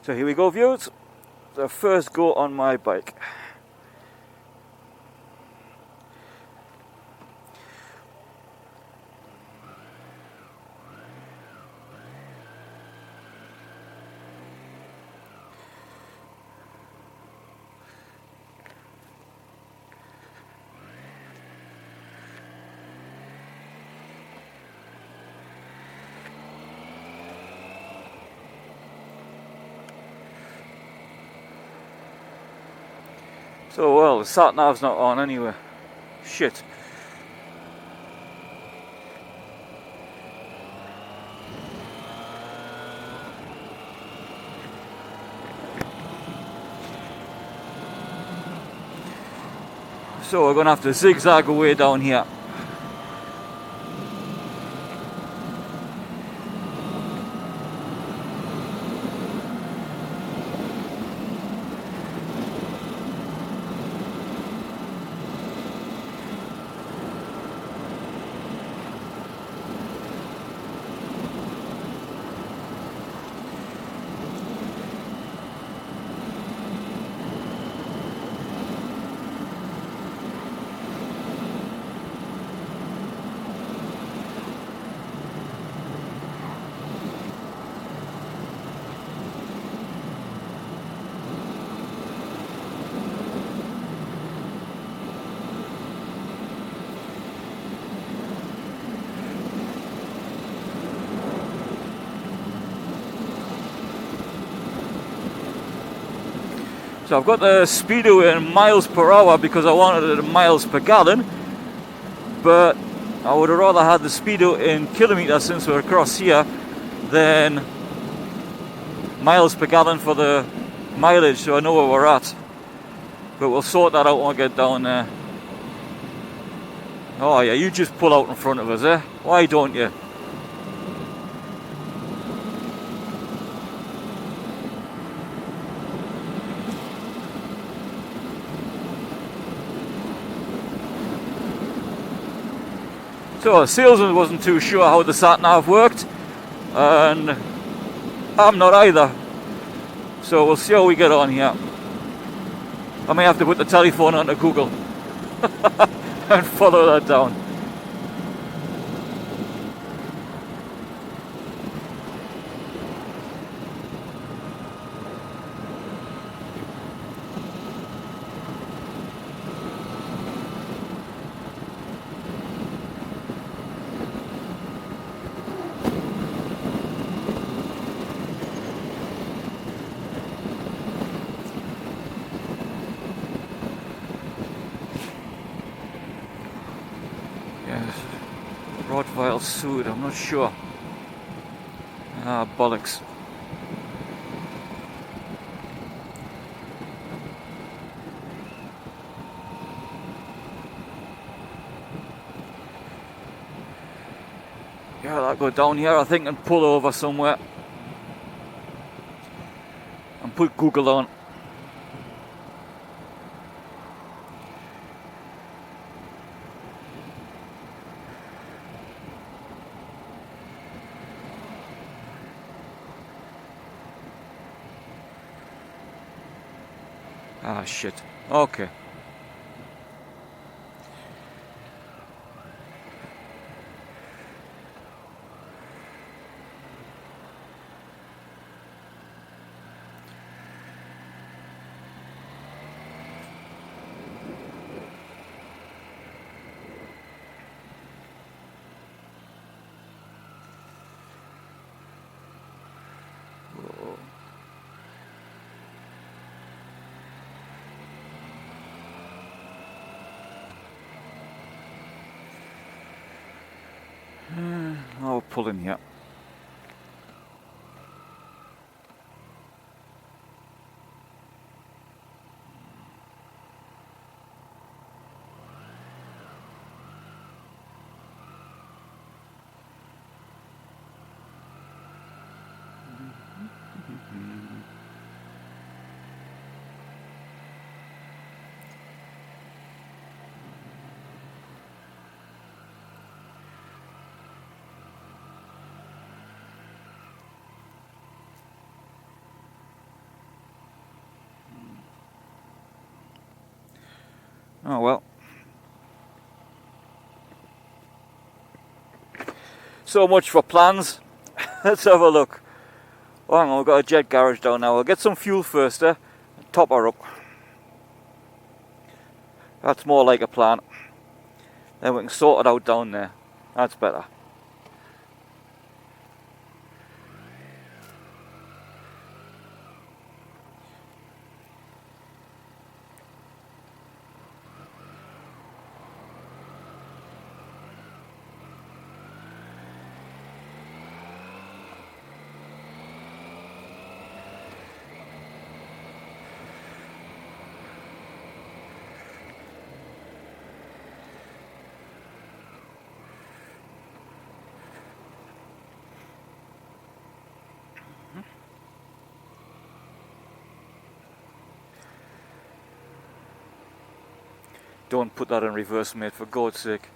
So here we go, viewers. The first go on my bike. So well, the satnav's not on anyway. Shit. So we're gonna have to zigzag away down here. So I've got the speedo in miles per hour because I wanted it in miles per gallon, but I would have rather had the speedo in kilometers since we're across here than miles per gallon for the mileage, so I know where we're at. But we'll sort that out when we get down there. Oh yeah, you just pull out in front of us, eh? Why don't you? So the salesman wasn't too sure how the satnav worked, and I'm not either. So we'll see how we get on here. I may have to put the telephone onto Google and follow that down. Rottweil suit, I'm not sure. Ah, bollocks. Yeah, I'll go down here, I think, and pull over somewhere. And put Google on. Ah, shit. Okay. I'll pull in here. Oh well. So much for plans. Let's have a look. Oh, hang on, we've got a jet garage down now. We'll get some fuel first, top her up. That's more like a plan. Then we can sort it out down there. That's better. Don't put that in reverse, mate, for God's sake.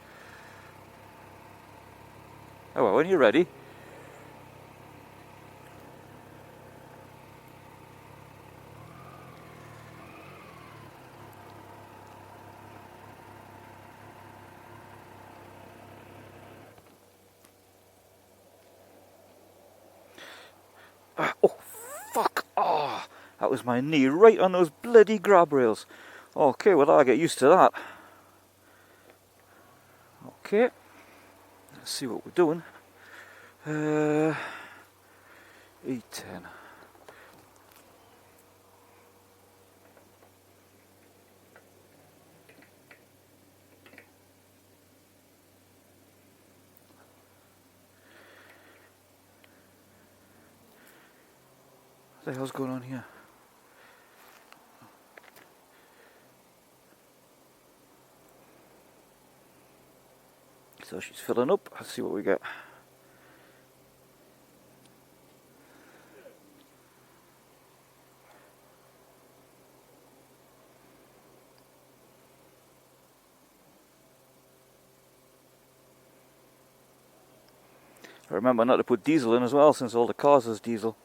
Oh well, when you're ready. Oh, fuck! Oh, that was my knee right on those bloody grab rails. Okay, well, I'll get used to that. Okay, let's see what we're doing. E10. What the hell's going on here? So she's filling up. Let's see what we get. Remember not to put diesel in as well, since all the cars is diesel.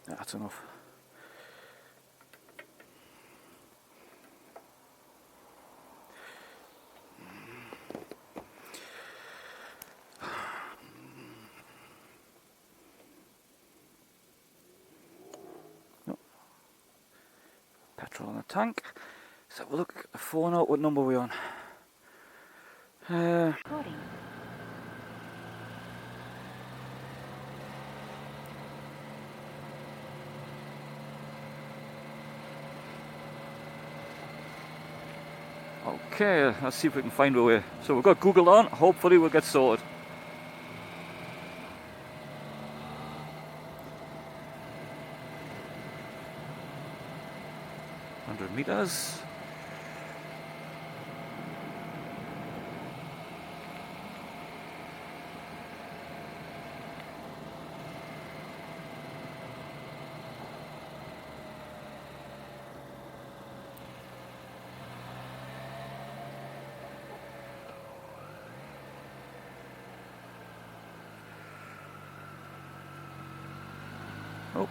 That's enough. No. Petrol in the tank. Let's have a look at the phone out. What number are we on? Okay, let's see if we can find a way. So we've got Google on, hopefully we'll get sorted. meters. Oh.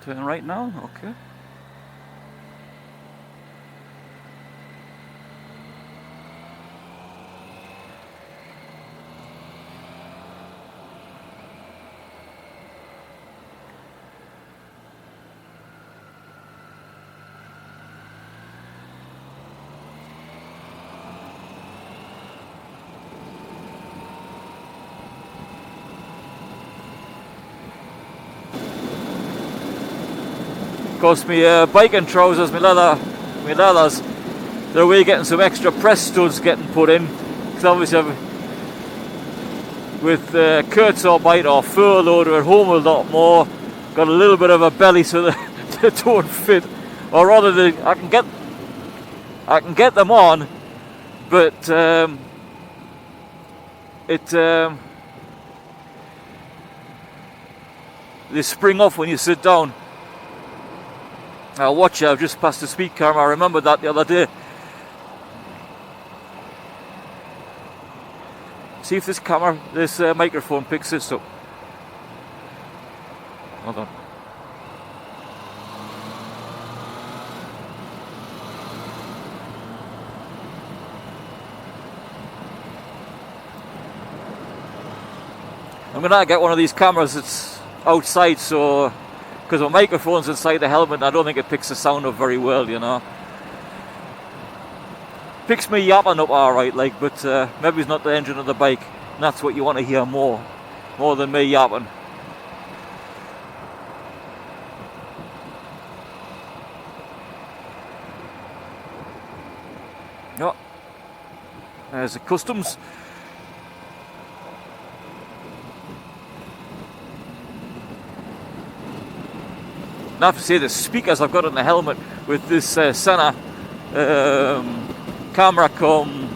Turn right now, okay. Of course, my biking trousers, my leathers, they're away getting some extra press studs getting put in. Because obviously, with Kurtzor bite or fur loader at home a lot more, got a little bit of a belly so that they don't fit. Or rather, I can get I can get them on, but they spring off when you sit down. Now watch it, I've just passed the speed camera. I remember that the other day. See if this microphone picks this up. Hold on. I'm gonna get one of these cameras that's outside, so because my microphone's inside the helmet, I don't think it picks the sound up very well, you know. Picks me yapping up alright, like, but maybe it's not the engine of the bike, and that's what you want to hear more than me yapping. Oh, there's the customs. I have to say the speakers I've got on the helmet with this satnav camera com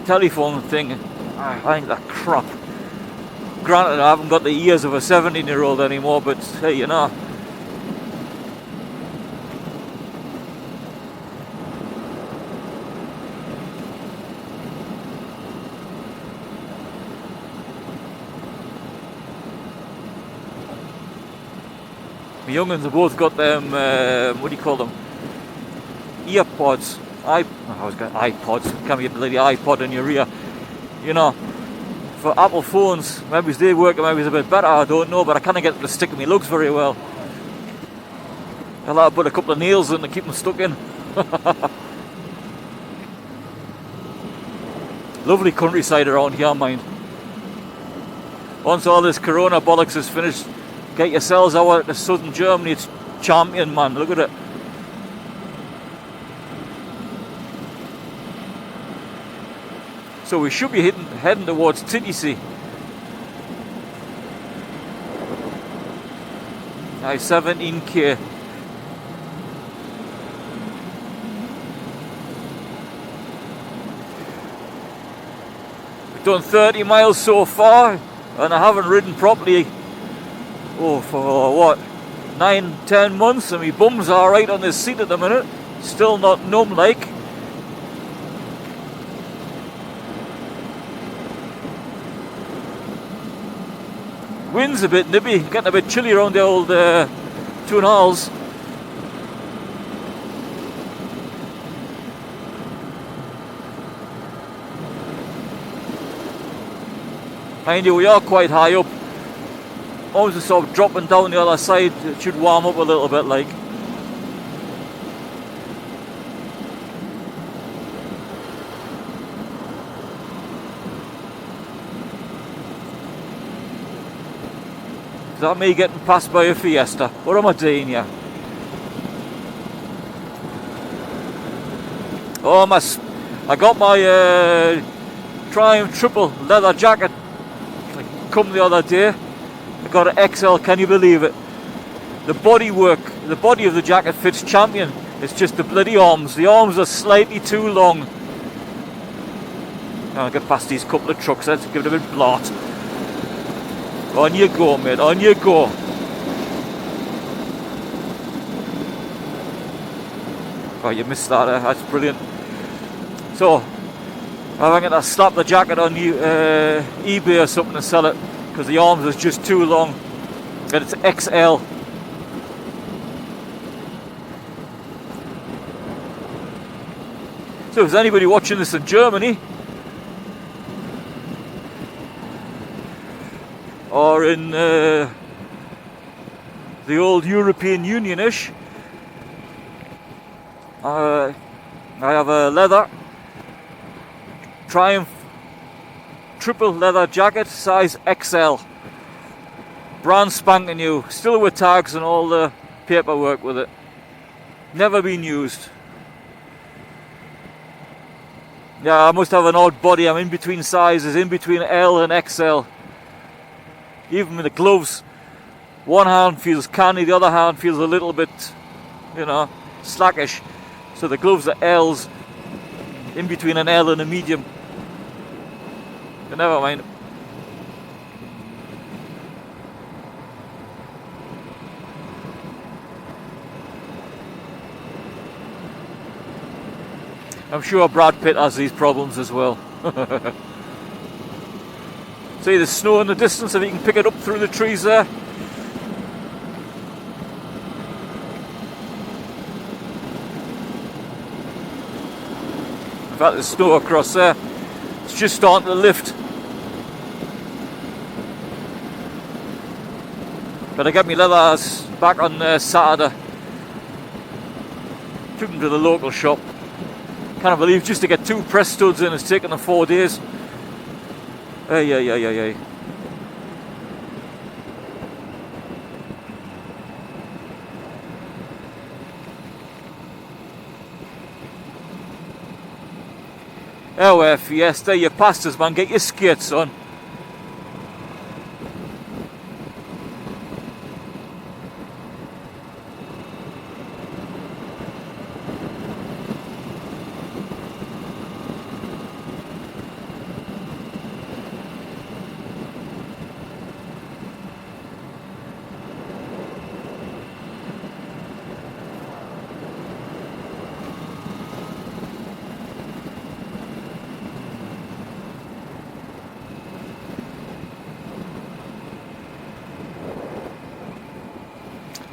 telephone thing, I think they're crap. Granted, I haven't got the ears of a 17-year-old anymore, but hey, you know. My young'uns have both got them, what do you call them? Earpods. iPods. Can't get the bloody iPod in your ear. You know, for Apple phones, maybe they work, maybe it's a bit better, I don't know, but I can't get them to stick in my lugs very well. I'll have to put a couple of nails in to keep them stuck in. Lovely countryside around here, mind. Once all this corona bollocks is finished, get yourselves out to southern Germany. It's champion, man. Look at it. So we should be heading towards Tennessee. Nice 17k. We've done 30 miles so far, and I haven't ridden properly. Oh, for what? 9-10 months, and my bum's alright on this seat at the minute. Still not numb like. Wind's a bit nippy, getting a bit chilly around the old Toon Halls. Mind you, we are quite high up. Almost sort of dropping down the other side. It should warm up a little bit, like. Is that me getting passed by a Fiesta? What am I doing here? Oh, I got my Triumph triple leather jacket come the other day. I got an XL, can you believe it? The body of the jacket fits champion. It's just the bloody arms. The arms are slightly too long. Now I'll get past these couple of trucks. Let's give it a bit blot. On you go, mate, on you go. Oh, you missed that, that's brilliant. So, I'm going to slap the jacket on eBay or something to sell it, because the arms is just too long, and it's XL. So if there's anybody watching this in Germany, or in the old European Union-ish, I have a leather Triumph triple leather jacket, size XL, brand spanking new, still with tags and all the paperwork with it, never been used. Yeah, I must have an odd body. I'm in between sizes, in between L and XL. Even with the gloves, one hand feels canny, the other hand feels a little bit, you know, slackish. So the gloves are L's, in between an L and a medium. But never mind. I'm sure Brad Pitt has these problems as well. See the snow in the distance, if you can pick it up through the trees there. In fact, there's snow across there. It's just starting to lift. But I got my leathers back on Saturday. Took them to the local shop. Can't believe just to get 2 press studs in, it's taken them 4 days. Ay. Oh, Fiesta, you passed us, man. Get your skates on.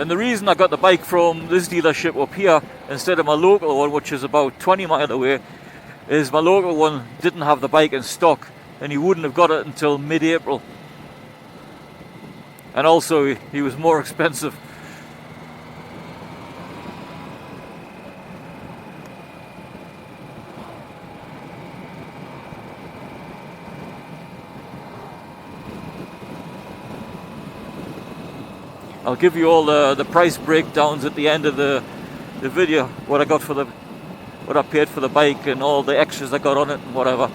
And the reason I got the bike from this dealership up here instead of my local one, which is about 20 miles away, is my local one didn't have the bike in stock and he wouldn't have got it until mid-April. And also he was more expensive. I'll give you all the price breakdowns at the end of the video, what I paid for the bike and all the extras I got on it and whatever.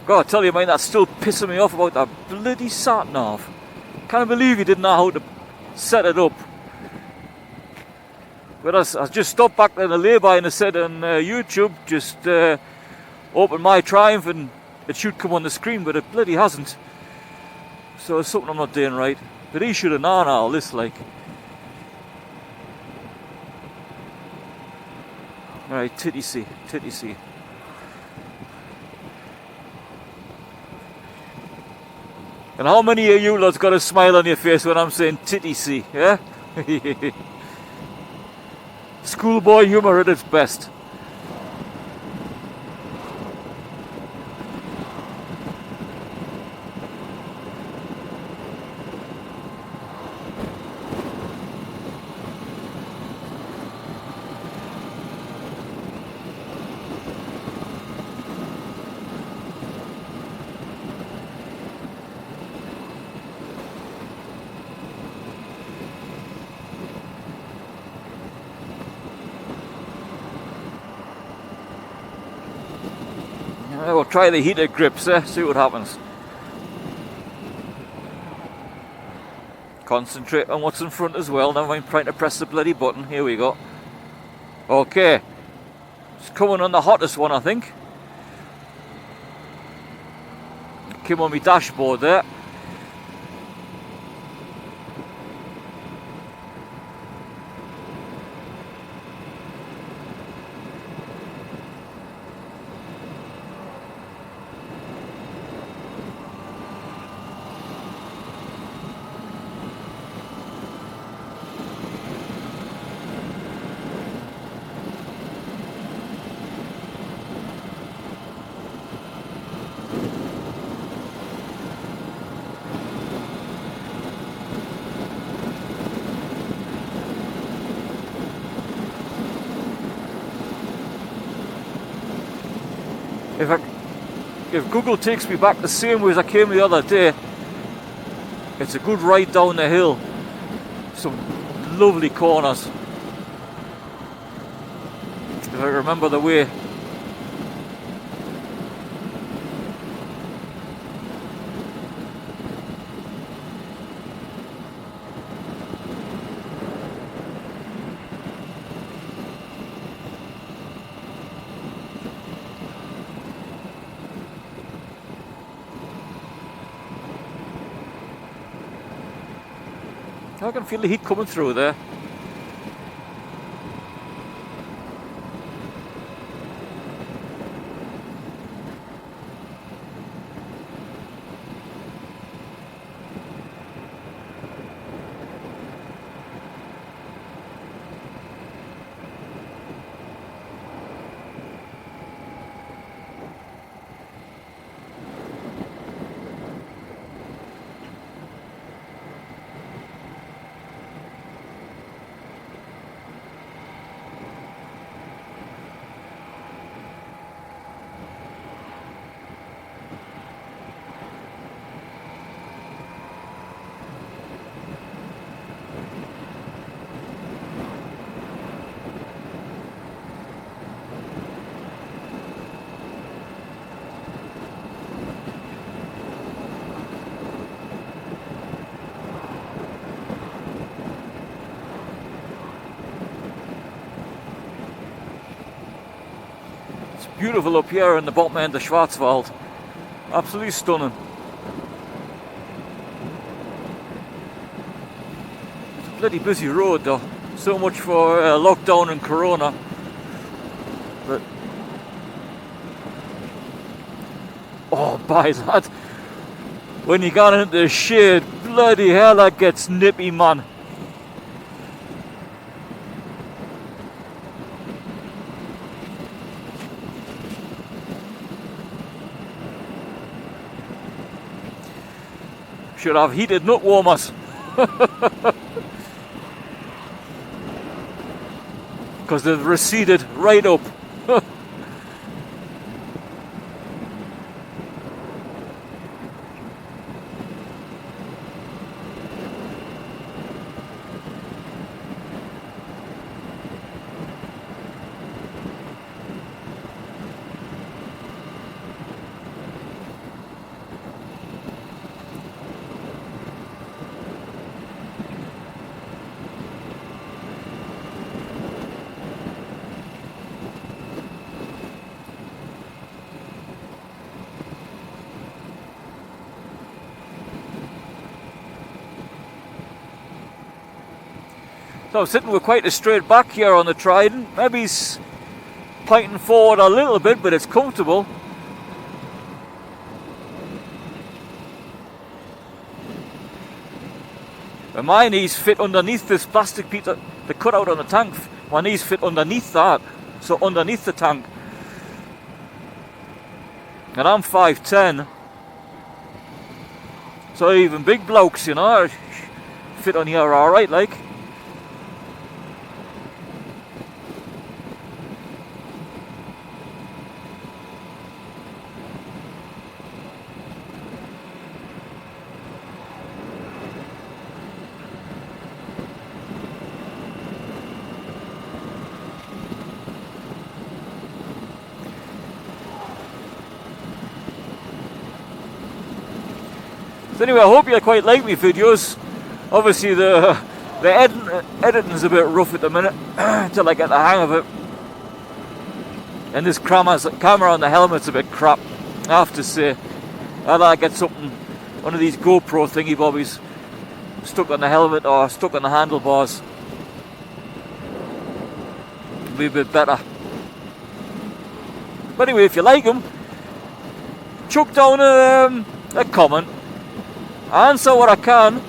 God, I tell you, mate, that's still pissing me off about that bloody satnav. Can't believe you didn't know how to set it up. But I just stopped back in the lay-by and I said on YouTube, just open my Triumph and it should come on the screen, but it bloody hasn't. So it's something I'm not doing right. But he should have known all this, like. Alright, titty see. And how many of you lots got a smile on your face when I'm saying titty see, yeah? Schoolboy humour at its best. We'll try the heated grips there, see what happens. Concentrate on what's in front as well, never mind trying to press the bloody button. Here we go. Okay. It's coming on the hottest one, I think. Came on my dashboard there. if Google takes me back the same way as I came the other day, it's a good ride down the hill. Some lovely corners. If I remember the way. I can feel the heat coming through there. Beautiful up here in the bottom end of Schwarzwald. Absolutely stunning. It's a bloody busy road though. So much for lockdown and corona. But oh, by that, when you got into the shade, bloody hell, that gets nippy, man. Should have heated nut warmers. Because they've receded right up. So I'm sitting with quite a straight back here on the Trident. Maybe he's pointing forward a little bit, but it's comfortable. And my knees fit underneath this plastic piece that they cut out on the tank. My knees fit underneath that, so underneath the tank. And I'm 5'10". So even big blokes, you know, fit on here alright, like. So anyway, I hope you quite like my videos. Obviously the editing's a bit rough at the minute until I get the hang of it. And this camera on the helmet's a bit crap, I have to say. I'd like to get something, one of these GoPro thingy bobbies stuck on the helmet or stuck on the handlebars. It'll be a bit better. But anyway, if you like them, chuck down a comment. Answer what I can,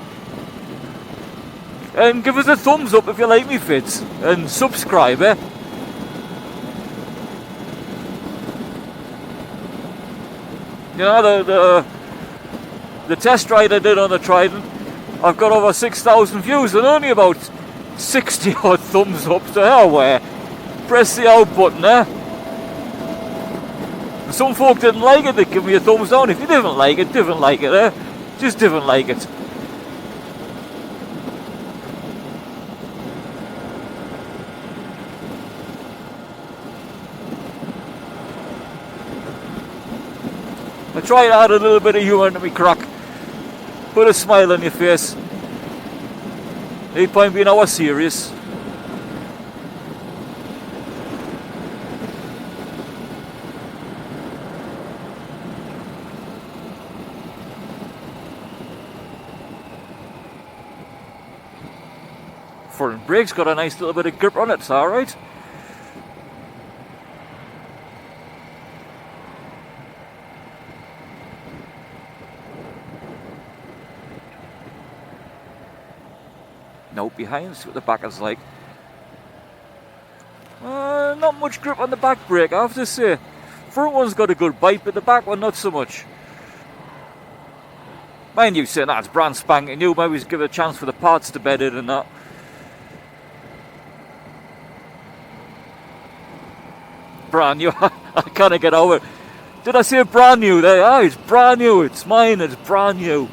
and give us a thumbs up if you like me vids, and subscribe, eh? You know, the test ride I did on the Trident, I've got over 6,000 views and only about 60 odd thumbs up, so hell where? Press the out button, eh? And some folk didn't like it, they give me a thumbs down. If you didn't like it, eh? Just didn't like it. I try to add a little bit of humour into me crack. Put a smile on your face. No point being all serious. Front brake's got a nice little bit of grip on it, it's alright. Note behind, see what the back is like. Not much grip on the back brake, I have to say. Front one's got a good bite, but the back one not so much. Mind you, saying that's brand spanking new, maybe give it a chance for the parts to bed in and that. Brand new, I can't get over it. Did I say brand new there? Ah, it's brand new, it's mine, it's brand new.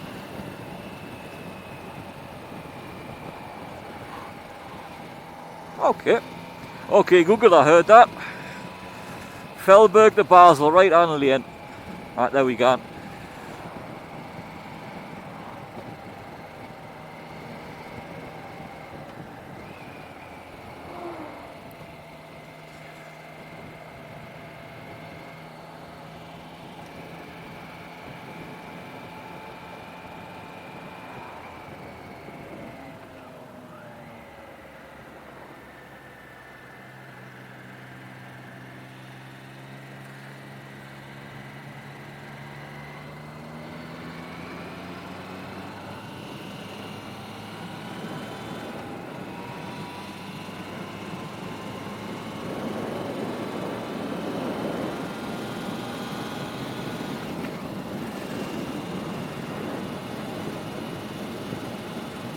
Okay, Google, I heard that. Fellberg to Basel, right on lane. Right, there we go.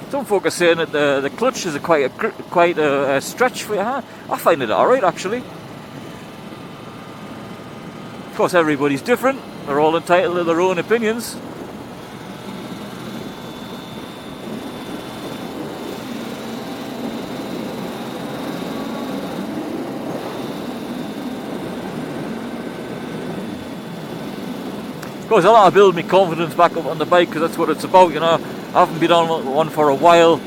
Some folk are saying that the clutch is quite a stretch for your hand. I find it alright actually. Of course everybody's different, they're all entitled to their own opinions. Of course, a lot of build my confidence back up on the bike because that's what it's about, you know. I haven't been on one for a while,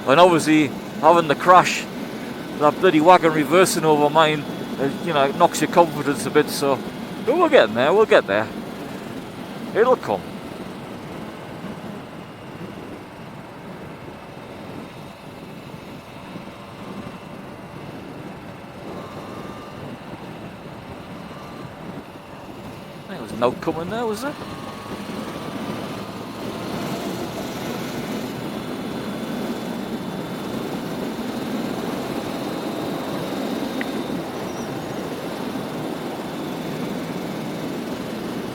and obviously having the crash, that bloody wagon reversing over mine, you know, it knocks your confidence a bit. So, but we're getting there. We'll get there. It'll come. There was no coming there, was there?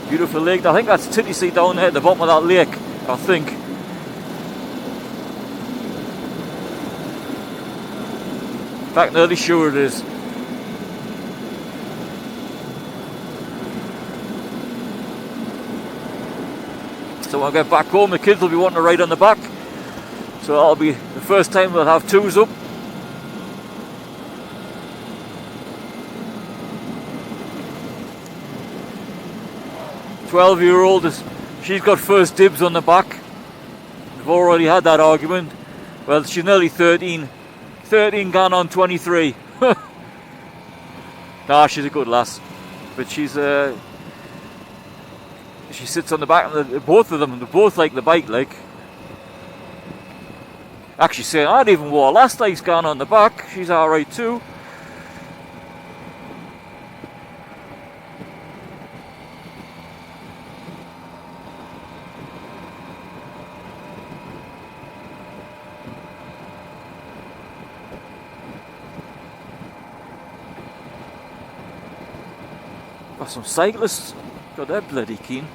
Beautiful lake. I think that's Titty down there at the bottom of that lake, I think. In fact, nearly sure it is. So when I get back home, the kids will be wanting to ride on the back. So that'll be the first time they'll have twos up. "12-year-old, she's got first dibs on the back. We've already had that argument. Well, she's nearly 13. 13 gone on 23. Nah, she's a good lass. But she sits on the back, and both of them, they both like the bike, like. Actually saying, I'd even wore last night's gone on the back. She's alright too. Got some cyclists, got their bloody keen.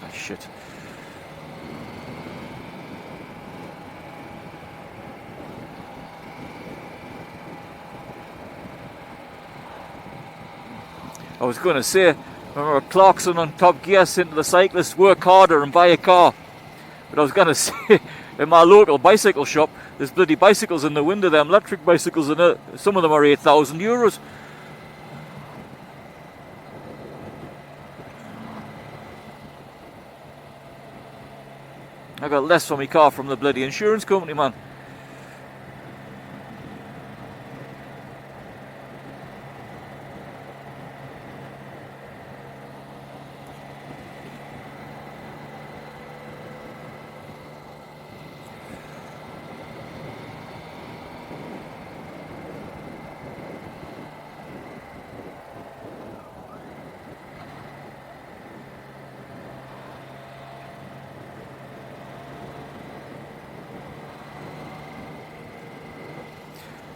Ah, shit. I was going to say, remember Clarkson on Top Gear saying to the cyclists, work harder and buy a car. But I was going to say, in my local bicycle shop, there's bloody bicycles in the window, them electric bicycles, and some of them are €8,000. I got less for my car from the bloody insurance company, man.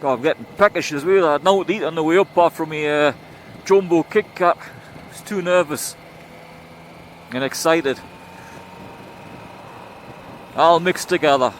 God, I'm getting peckish as well. I had no to eat on the way up apart from my jumbo Kit Kat. I was too nervous and excited. All mixed together.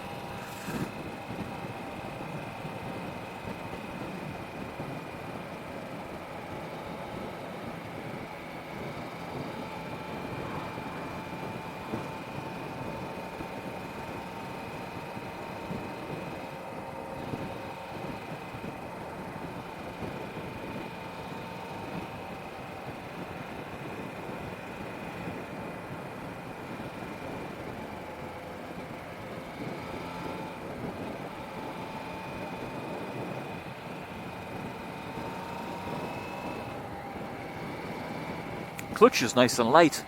Clutch is nice and light.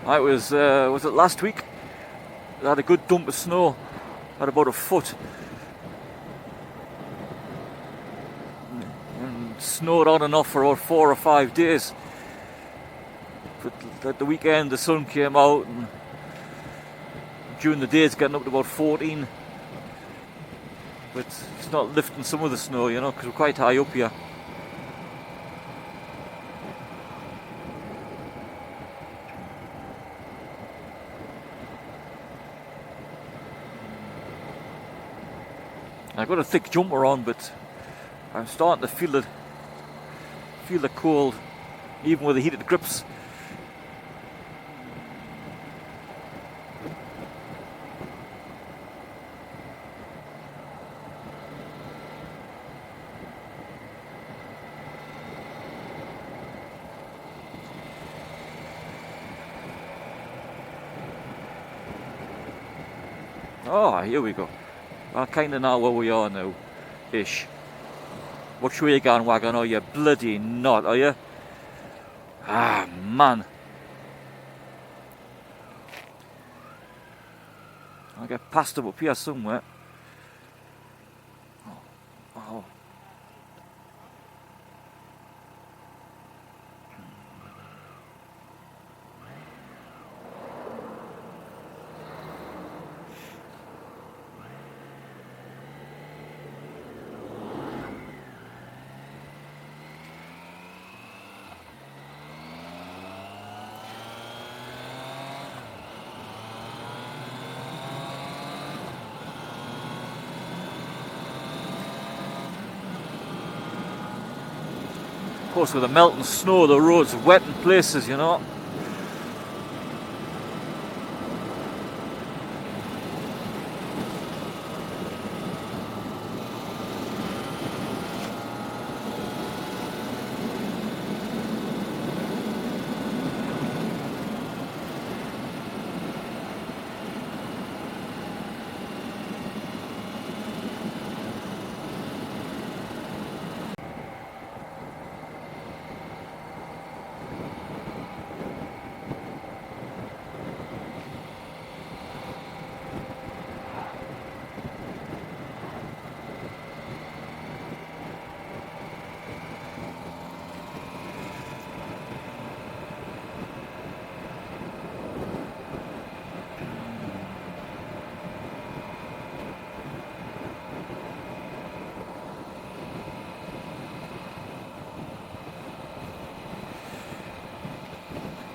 I was it last week? I had a good dump of snow, had about a foot. Snowed on and off for about 4 or 5 days. But at the weekend the sun came out, and during the day it's getting up to about 14. But it's not lifting some of the snow, you know, because we're quite high up here. I've got a thick jumper on, but I'm starting to feel the cold, even with the heated grips. Oh, here we go. I kind of know where we are now, ish. Which way you going, wagon? Oh, you bloody not, are you? Ah, man. I'll get past up here somewhere. Oh. Of course, with the melting snow, the roads are wet in places, you know.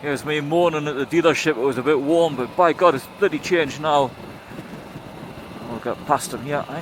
Here's me moaning at the dealership. It was a bit warm, but by God, it's bloody changed now. I'll get past him here, eh?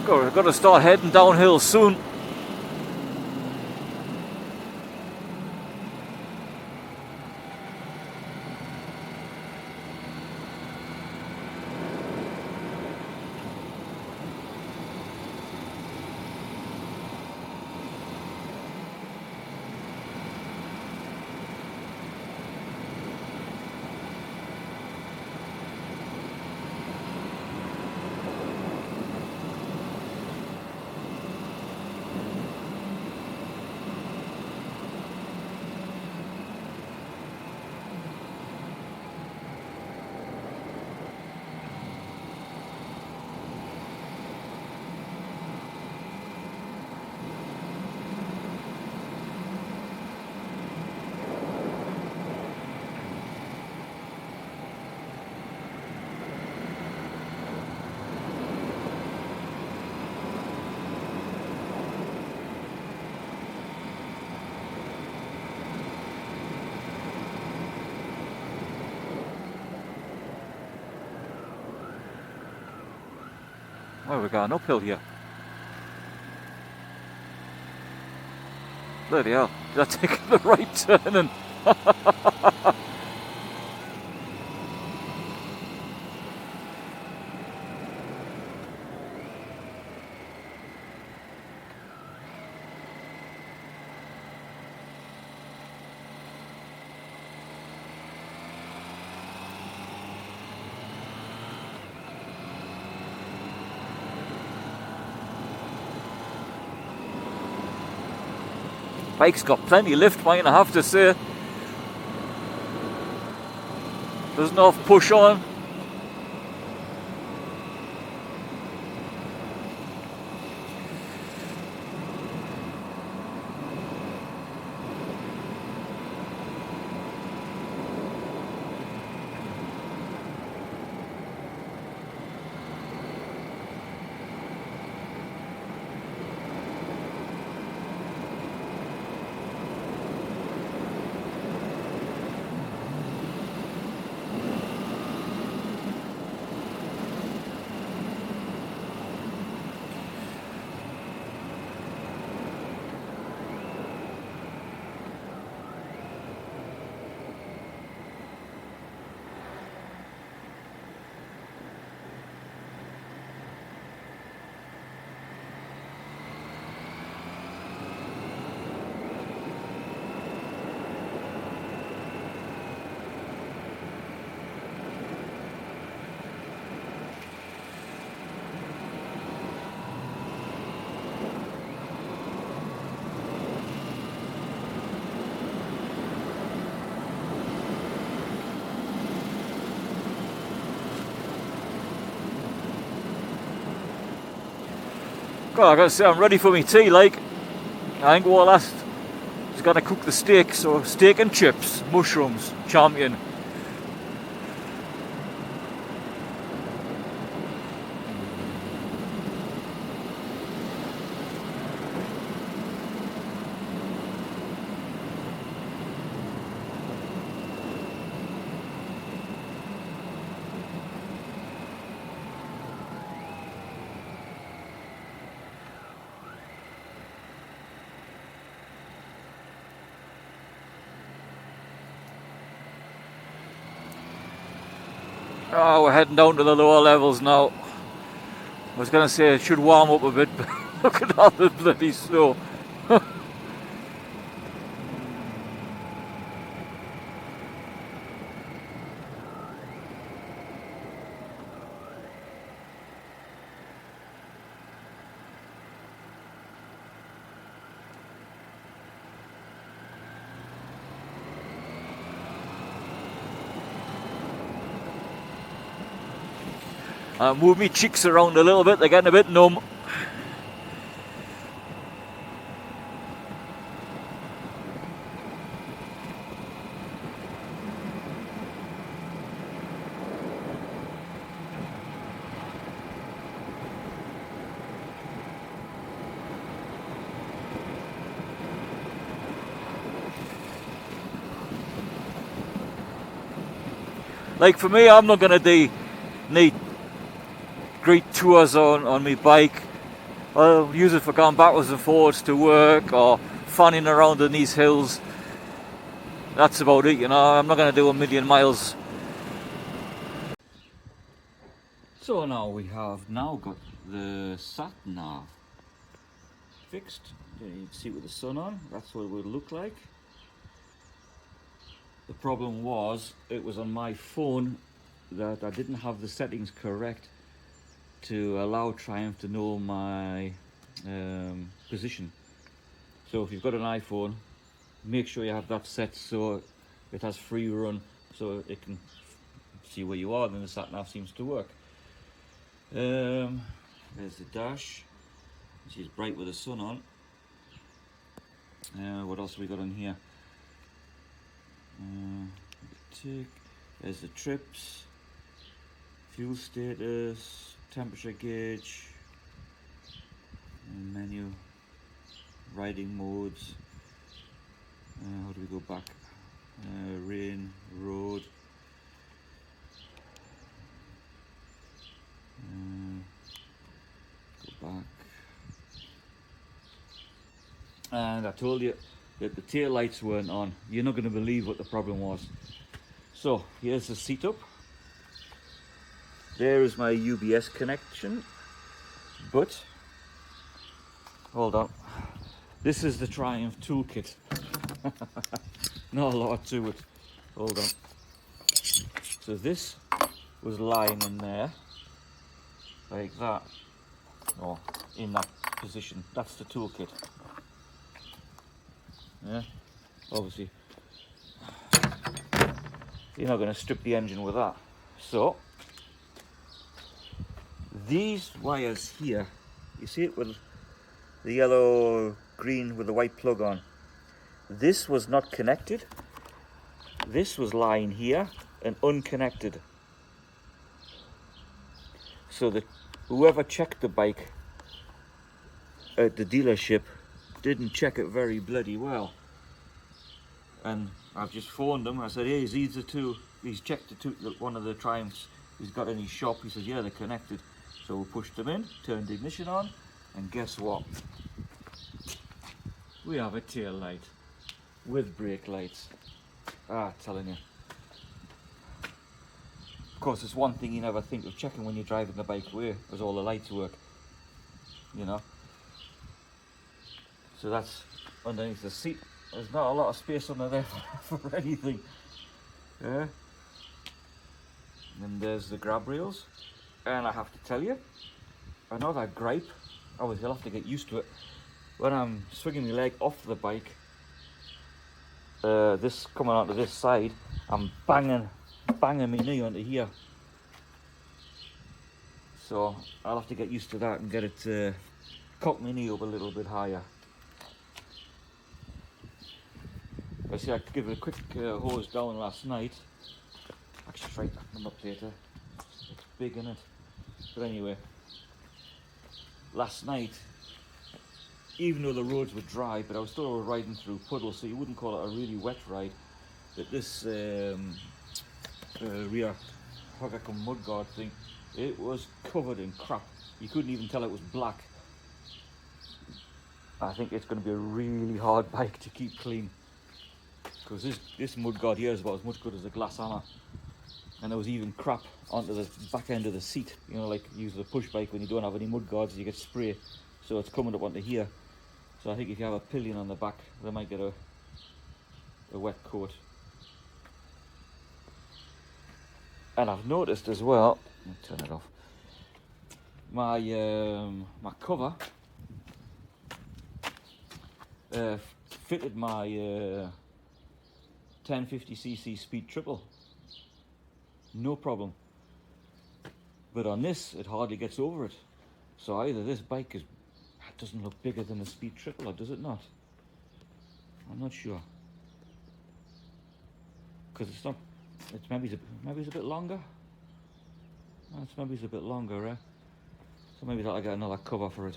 We're going to start heading downhill soon. Well, we're going uphill here. Bloody hell, did I take the right turn and... Bike's got plenty lift, mine, I have to say. There's enough push on. Well, I gotta say, I'm ready for my tea. Like, I think all last is gonna cook the steak. So steak and chips, mushrooms, champion. Oh, we're heading down to the lower levels now. I was gonna say it should warm up a bit, but look at all the bloody snow. Move me cheeks around a little bit, they're getting a bit numb. Like for me, I'm not gonna need great tours on my bike. I'll use it for going backwards and forwards to work or fanning around in these hills. That's about it, you know. I'm not going to do 1,000,000 miles. So now we have got the satnav fixed. You can see with the sun on, that's what it would look like. The problem was, it was on my phone that I didn't have the settings correct to allow Triumph to know my position. So if you've got an iPhone, make sure you have that set so it has free run, so it can see where you are, and then the sat nav seems to work. There's the dash. She's bright with the sun on. What else have we got on here? There's the trips, fuel status, temperature gauge, menu, riding modes. How do we go back? Rain, road. Go back. And I told you that the tail lights weren't on. You're not going to believe what the problem was. So here's the seat up. There is my UBS connection, but hold on, this is the Triumph toolkit. Not a lot to it. Hold on. So this was lying in there like that, or in that position. That's the toolkit. Yeah, obviously you're not going to strip the engine with that. So these wires here, you see it with the yellow green with the white plug on, this was not connected. This was lying here and unconnected, so that whoever checked the bike at the dealership didn't check it very bloody well. And I've just phoned him. I said, hey, these are two. He's checked the two, one of the Triumphs he's got in his shop. He says, yeah, they're connected. So we pushed them in, turned the ignition on, and guess what? We have a tail light with brake lights. Telling you. Of course, it's one thing you never think of checking when you're driving the bike away, as all the lights work, you know. So that's underneath the seat. There's not a lot of space under there for anything. Yeah. And there's the grab rails. And I have to tell you, another gripe, you'll have to get used to it. When I'm swinging my leg off the bike, this coming onto this side, I'm banging my knee onto here. So I'll have to get used to that and get it cock my knee up a little bit higher. I see I gave it a quick hose down last night. Actually, right, number plate there. It's big, isn't it? But anyway, last night, even though the roads were dry, but I was still riding through puddles, so you wouldn't call it a really wet ride. But this rear Hogacom mudguard thing, it was covered in crap. You couldn't even tell it was black. I think it's going to be a really hard bike to keep clean, because this mudguard here is about as much good as a glass hammer. And there was even crap onto the back end of the seat, you know, like you use the push bike when you don't have any mud guards, you get spray, so it's coming up onto here. So I think if you have a pillion on the back, they might get a wet coat. And I've noticed as well, let me turn it off, my cover fitted my 1050cc speed triple. No problem. But on this, it hardly gets over it. So either this bike doesn't look bigger than the speed triple, or does it not? I'm not sure. Because it's not. It's maybe it's a bit longer. Maybe it's a bit longer, so maybe I'll get another cover for it.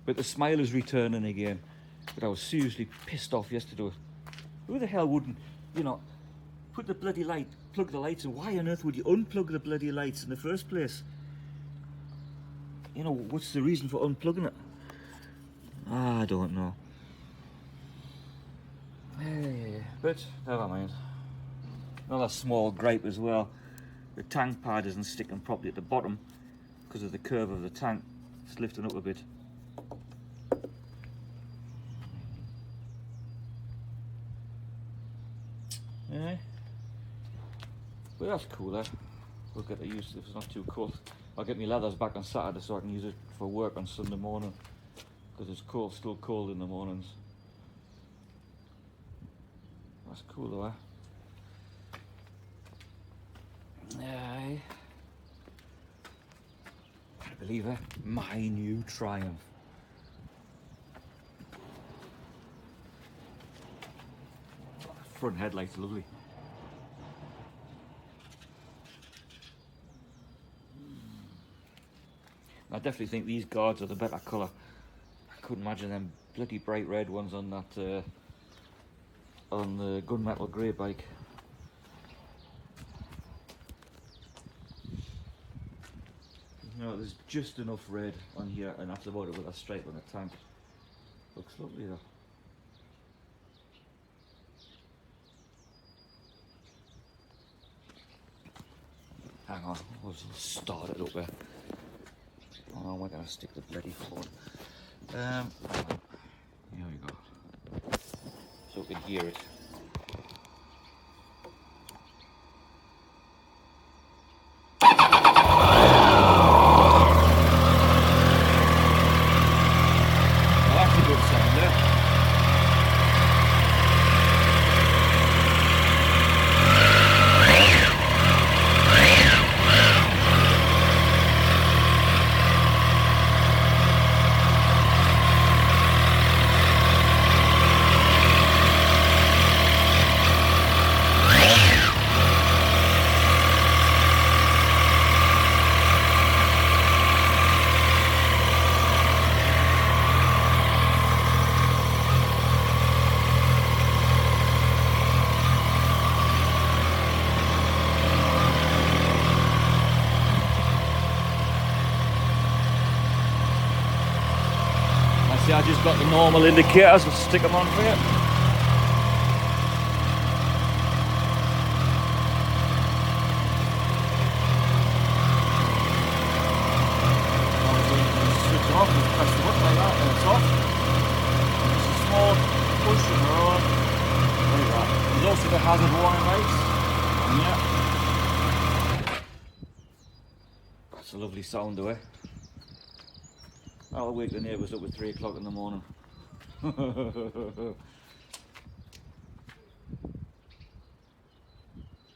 But the smile is returning again. But I was seriously pissed off yesterday. Who the hell wouldn't, put the bloody light, plug the lights in? Why on earth would you unplug the bloody lights in the first place? What's the reason for unplugging it? I don't know. But never mind. Another small gripe as well. The tank pad isn't sticking properly at the bottom because of the curve of the tank. It's lifting up a bit. Yeah. But that's cool, We'll get to use it if it's not too cold. I'll get my leathers back on Saturday so I can use it for work on Sunday morning, because it's still cold in the mornings. That's cool though, Aye. Can't believe it. My new Triumph. Front headlights, lovely. I definitely think these guards are the better colour. I couldn't imagine them bloody bright red ones on that on the gunmetal grey bike. There's just enough red on here, and that's about it with a stripe on the tank. Looks lovely though. Hang on, we'll just start it up there. Oh no, we're gonna stick the bloody phone. Here we go. So we can hear it. See, I just got the normal indicators, I'll stick them on for you. Switch them off and press the button like that and it's off. It's a small push and we're on. Like that. There's also the hazard warning lights. And yeah. That's a lovely sound though, I'll wake the neighbours up at 3 o'clock in the morning.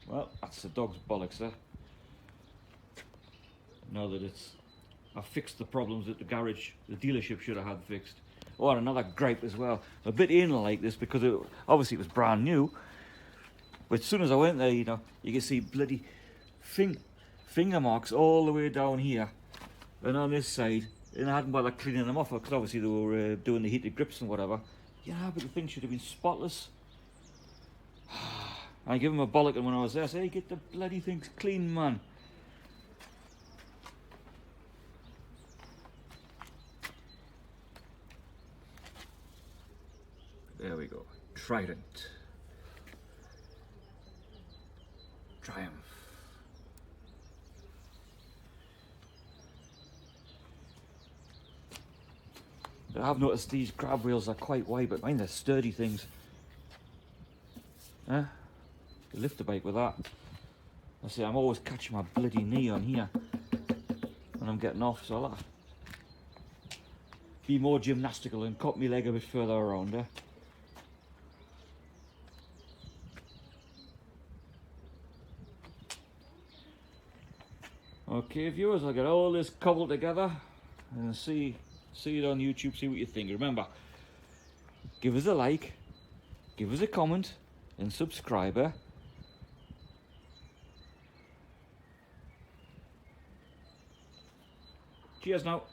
Well, that's the dog's bollocks there. Now that it's I fixed the problems that the garage, the dealership should have had fixed. Oh, and another gripe as well. A bit anal like this because obviously it was brand new. But as soon as I went there, you know, you can see bloody finger marks all the way down here and on this side. And I hadn't bothered cleaning them off because obviously they were doing the heated grips and whatever. Yeah, but the thing should have been spotless. I gave him a bollocking when I was there. I said, hey, get the bloody things clean, man. There we go. Trident. Triumph. I have noticed these grab wheels are quite wide, but mine they're sturdy things. You lift the bike with that. I say I'm always catching my bloody knee on here when I'm getting off, so I'll have to be more gymnastical and cut my leg a bit further around there. Okay, viewers, I'll get all this cobbled together and see it on YouTube, see what you think. Remember, give us a like, give us a comment, and subscribe. Cheers now.